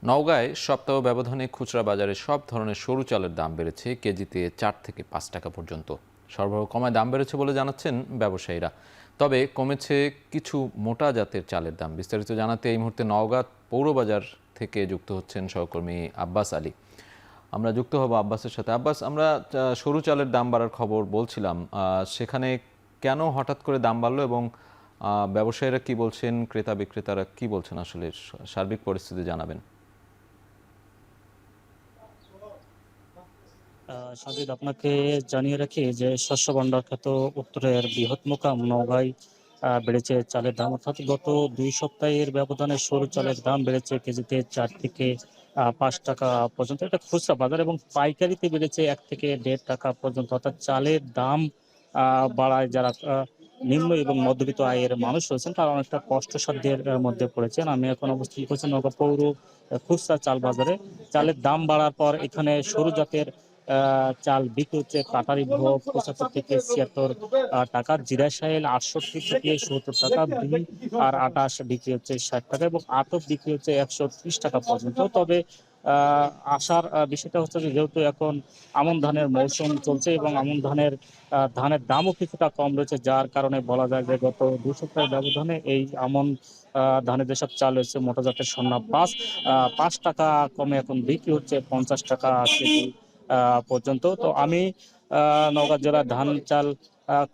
নওগাঁয় সপ্তাহ ব্যবধানে খুচরা বাজারে সব ধরনের সরু চালের দাম বেড়েছে কেজিতে 4 থেকে 5 টাকা পর্যন্ত। সরবরাহ কমায় দাম বেড়েছে বলে জানাচ্ছেন ব্যবসায়ীরা। তবে কমেছে কিছু মোটা জাতের চালের দাম। বিস্তারিত জানাতে এই মুহূর্তে নওগাঁ পৌরবাজার থেকে যুক্ত হচ্ছেন সহকর্মী আব্বাস আলী। আমরা যুক্ত হব আব্বাসের সাথে। আব্বাস, আমরা সরু চালের দাম বাড়ার খবর বলছিলাম, সেখানে কেন হঠাৎ করে দাম বাড়লো এবং ব্যবসায়ীরা কি বলছেন, ক্রেতা বিক্রেতারা কি বলছেন, আসলে সার্বিক পরিস্থিতি জানাবেন। সাজিদ, আপনাকে জানিয়ে রাখি যে শস্য ভাণ্ডার খ্যাত উত্তরের বৃহৎ মোকাম নওগাঁয় বেড়েছে চালের দাম। অর্থাৎ গত 2 সপ্তাহের ব্যবধানে সরু চালের দাম বেড়েছে কেজিতে 4 থেকে 5 টাকা পর্যন্ত। এটা খুচরা বাজার, এবং পাইকারিতে বেড়েছে 1 থেকে 1.5 টাকা পর্যন্ত। অর্থাৎ চালের দাম বাড়ায় যারা নিম্ন এবং মধ্যবিত্ত আয়ের মানুষ রয়েছেন তারা অনেকটা কষ্টসাধ্যের মধ্যে পড়েছেন। আমি এখন অবস্থান করছি নওগাঁ পৌর খুচরা চাল বাজারে। চালের দাম বাড়ার পর এখানে সরু জাতের চাল বিক্রি হচ্ছে কাটারি ভোগ 75 থেকে 76 টাকা, জিরা সাইল 68 থেকে 70 টাকা, বিন আর 28 বিক্রি হচ্ছে 60 টাকা, এবং আতপ বিক্রি হচ্ছে 130 টাকা পর্যন্ত। তবে আসার বিষয়টা হচ্ছে যে যেহেতু এখন আমন ধানের মৌসুম চলছে এবং আমন ধানের দামও কিছুটা কম রয়েছে, যার কারণে বলা যায় যে গত 2 সপ্তাহের ব্যবধানে এই আমন ধানের যেসব চাল রয়েছে মোটা জাতের স্বর্ণা 5 টাকা কমে এখন বিক্রি হচ্ছে 50 টাকা কেজি পর্যন্ত। তো আমি নওগাঁ জেলার ধান চাল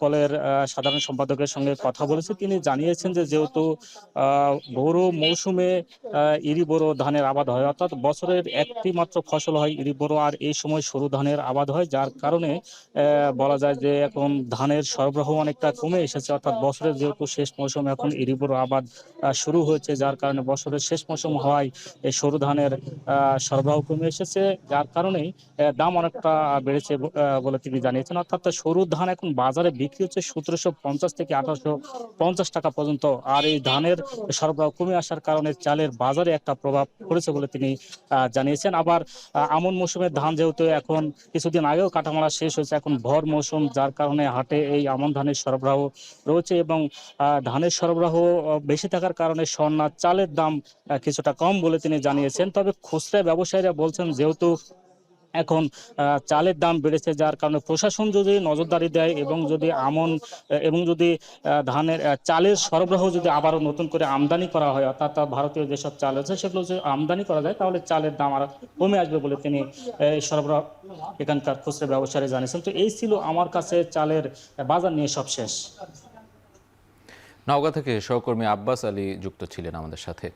কলের সাধারণ সম্পাদকের সঙ্গে কথা বলেছি। তিনি জানিয়েছেন যে যেহেতু বোরো মৌসুমে ইরি বোরো ধানের আবাদ হয়, অর্থাৎ বছরের একটি মাত্র ফসল হয় ইরি বোরো, আর এই সময় সরু ধানের আবাদ হয়, যার কারণে বলা যায় যে এখন ধানের সরবরাহ অনেকটা কমে এসেছে। অর্থাৎ বছরের যেহেতু শেষ মৌসুমে এখন ইরি বোরো আবাদ শুরু হয়েছে, যার কারণে বছরের শেষ মৌসুম হওয়ায় এই সরু ধানের সরবরাহ কমে এসেছে, যার কারণেই দাম অনেকটা বেড়েছে বলে তিনি জানিয়েছেন। অর্থাৎ সরু ধান এখন বাজারে বিক্রি হচ্ছে 1750 থেকে 1850 টাকা পর্যন্ত। আর এই ধানের সরবরাহ কমে আসার কারণে চালের বাজারে একটা প্রভাব পড়েছে বলে তিনি জানিয়েছেন। আবার আমন মৌসুমের ধান যেহেতু এখন কিছুদিন আগেও কাটামারা শেষ হয়েছে, এখন ভর মৌসুম, যার কারণে হাটে এই আমন ধানের সরবরাহ রয়েছে, এবং ধানের সরবরাহ বেশি থাকার কারণে স্বর্ণা চালের দাম কিছুটা কম বলে তিনি জানিয়েছেন। তবে খুচরা ব্যবসায়ীরা বলছেন যেহেতু এখন চালের দাম বেড়েছে, যার কারণে প্রশাসন যদি নজরদারি দেয় এবং যদি ধানের চালের সরবরাহ যদি আবারও নতুন করে আমদানি করা হয়, অর্থাৎ ভারতীয় যেসব চাল আছে সেগুলো যদি আমদানি করা যায়, তাহলে চালের দাম আরো কমে আসবে বলে তিনি সরবরাহ এখানকার খুচরা ব্যবসায়ী জানিয়েছেন। তো এই ছিল আমার কাছে চালের বাজার নিয়ে সব শেষ। নওগাঁ থেকে সহকর্মী আব্বাস আলী যুক্ত ছিলেন আমাদের সাথে।